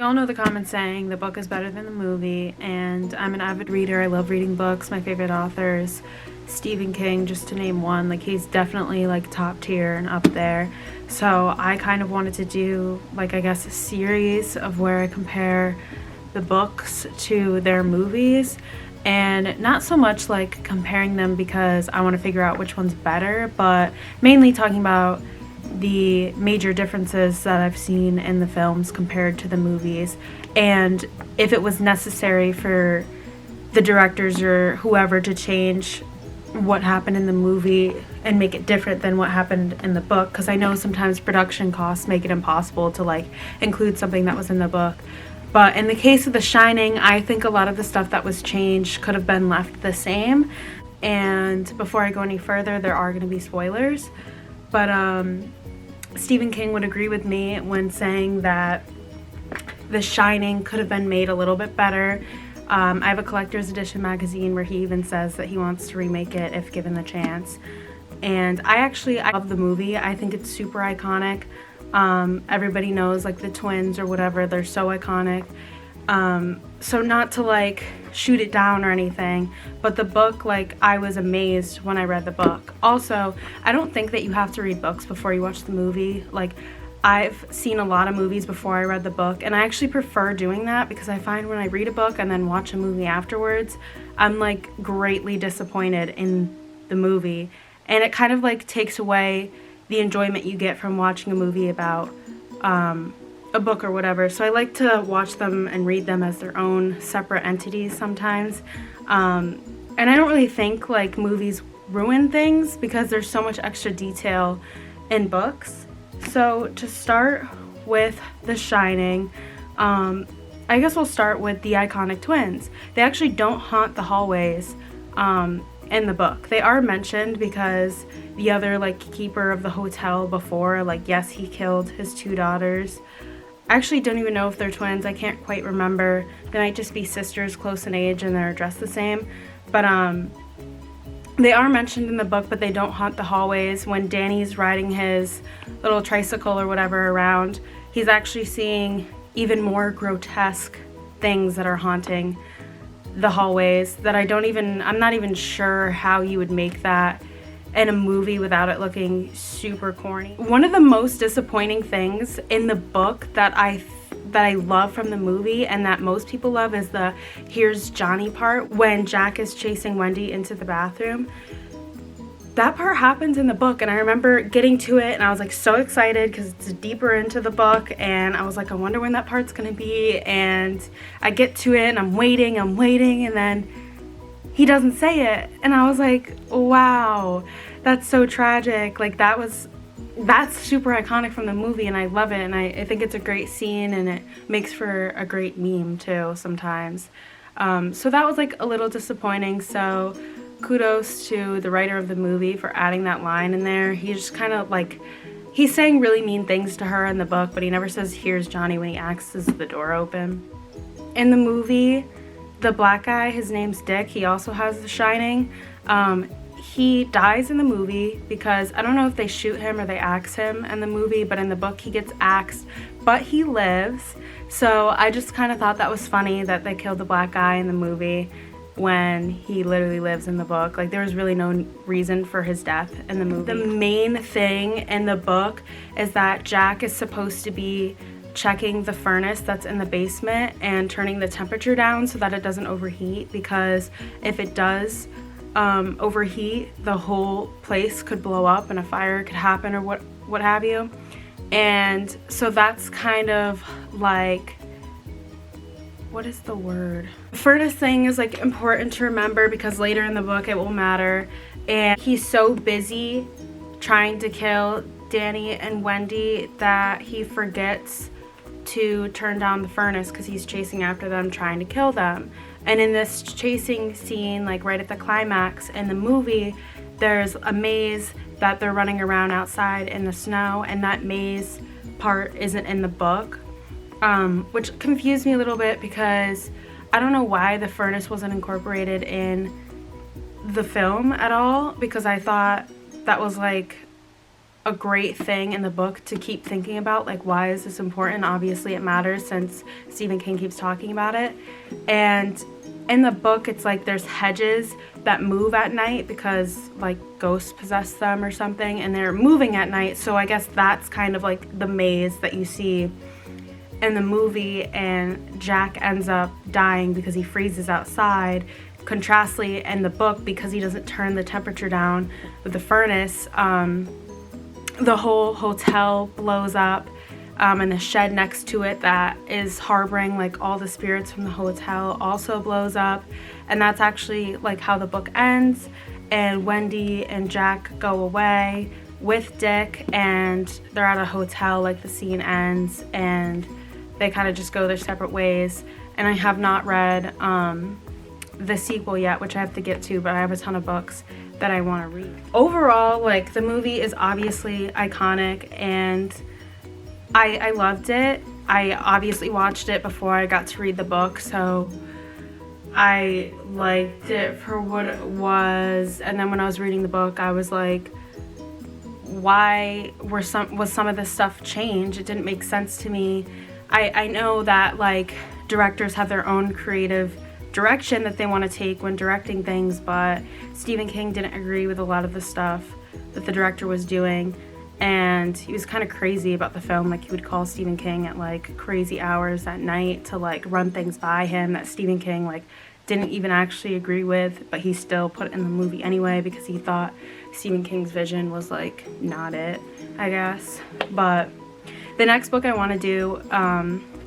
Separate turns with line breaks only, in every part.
You all know the common saying, the book is better than the movie, and I'm an avid reader. I love reading books. My favorite authors, Stephen King, just to name one. Like, he's definitely like top tier and up there. So I kind of wanted to do, like, I guess a series of where I compare the books to their movies, and not so much like comparing them because I want to figure out which one's better, but mainly talking about the major differences that I've seen in the films compared to the movies, and if it was necessary for the directors or whoever to change what happened in the movie and make it different than what happened in the book, because I know sometimes production costs make it impossible to like include something that was in the book. But in the case of The Shining, I think a lot of the stuff that was changed could have been left the same. And before I go any further, there are going to be spoilers, but Stephen King would agree with me when saying that The Shining could have been made a little bit better. I have a collector's edition magazine where he even says that he wants to remake it if given the chance. And I love the movie. I think it's super iconic. Everybody knows like the twins or whatever, they're so iconic. So not to like shoot it down or anything, but the book, like, I was amazed when I read the book. Also, I don't think that you have to read books before you watch the movie. Like, I've seen a lot of movies before I read the book, and I actually prefer doing that because I find when I read a book and then watch a movie afterwards, I'm like greatly disappointed in the movie, and it kind of like takes away the enjoyment you get from watching a movie about a book or whatever. So I like to watch them and read them as their own separate entities sometimes. And I don't really think like movies ruin things because there's so much extra detail in books. So to start with The Shining, I guess we'll start with the iconic twins. They actually don't haunt the hallways in the book. They are mentioned because the other like keeper of the hotel before, like, yes, he killed his two daughters. I actually don't even know if they're twins. I can't quite remember. They might just be sisters close in age and they're dressed the same. But they are mentioned in the book, but they don't haunt the hallways. When Danny's riding his little tricycle or whatever around, he's actually seeing even more grotesque things that are haunting the hallways that I'm not even sure how you would make that in a movie without it looking super corny. One of the most disappointing things in the book that I love from the movie and that most people love is the "here's Johnny" part when Jack is chasing Wendy into the bathroom. That part happens in the book, and I remember getting to it and I was like so excited because it's deeper into the book, and I was like, I wonder when that part's gonna be, and I get to it and I'm waiting, and then he doesn't say it, and I was like, wow, that's so tragic. Like, that's super iconic from the movie, and I love it, and I think it's a great scene, and it makes for a great meme too sometimes. So that was like a little disappointing, so kudos to the writer of the movie for adding that line in there. He just kind of like, he's saying really mean things to her in the book, but he never says "here's Johnny" when he asks, "is the door open?" In the movie, the black guy, his name's Dick, he also has The Shining. He dies in the movie because I don't know if they shoot him or they axe him in the movie, but in the book he gets axed, but he lives. So I just kind of thought that was funny that they killed the black guy in the movie when he literally lives in the book. Like, there was really no reason for his death in the movie. The main thing in the book is that Jack is supposed to be checking the furnace that's in the basement and turning the temperature down so that it doesn't overheat, because if it does overheat, the whole place could blow up and a fire could happen or what have you. And so that's kind of like, what is the word? The furnace thing is like important to remember because later in the book it will matter. And he's so busy trying to kill Danny and Wendy that he forgets to turn down the furnace because he's chasing after them, trying to kill them. And in this chasing scene, like right at the climax in the movie, there's a maze that they're running around outside in the snow, and that maze part isn't in the book, which confused me a little bit because I don't know why the furnace wasn't incorporated in the film at all, because I thought that was like a great thing in the book to keep thinking about, like, why is this important? Obviously it matters since Stephen King keeps talking about it. And in the book, it's like there's hedges that move at night because like ghosts possess them or something, and they're moving at night. So I guess that's kind of like the maze that you see in the movie, and Jack ends up dying because he freezes outside. Contrastly, in the book, because he doesn't turn the temperature down with the furnace, the whole hotel blows up, and the shed next to it that is harboring like all the spirits from the hotel also blows up. And that's actually like how the book ends. And Wendy and Jack go away with Dick, and they're at a hotel, like the scene ends, and they kind of just go their separate ways. And I have not read the sequel yet, which I have to get to, but I have a ton of books that I want to read. Overall, like, the movie is obviously iconic, and I loved it. I obviously watched it before I got to read the book, so I liked it for what it was. And then when I was reading the book, I was like, why was some of this stuff changed? It didn't make sense to me. I know that like directors have their own creative direction that they want to take when directing things, but Stephen King didn't agree with a lot of the stuff that the director was doing, and he was kind of crazy about the film. Like, he would call Stephen King at like crazy hours at night to like run things by him that Stephen King like didn't even actually agree with, but he still put it in the movie anyway because he thought Stephen King's vision was like not it, I guess. But the next book I want to do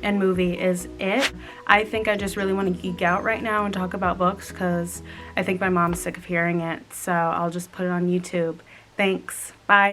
and movie is It. I think I just really want to geek out right now and talk about books because I think my mom's sick of hearing it, so I'll just put it on YouTube. Thanks. Bye.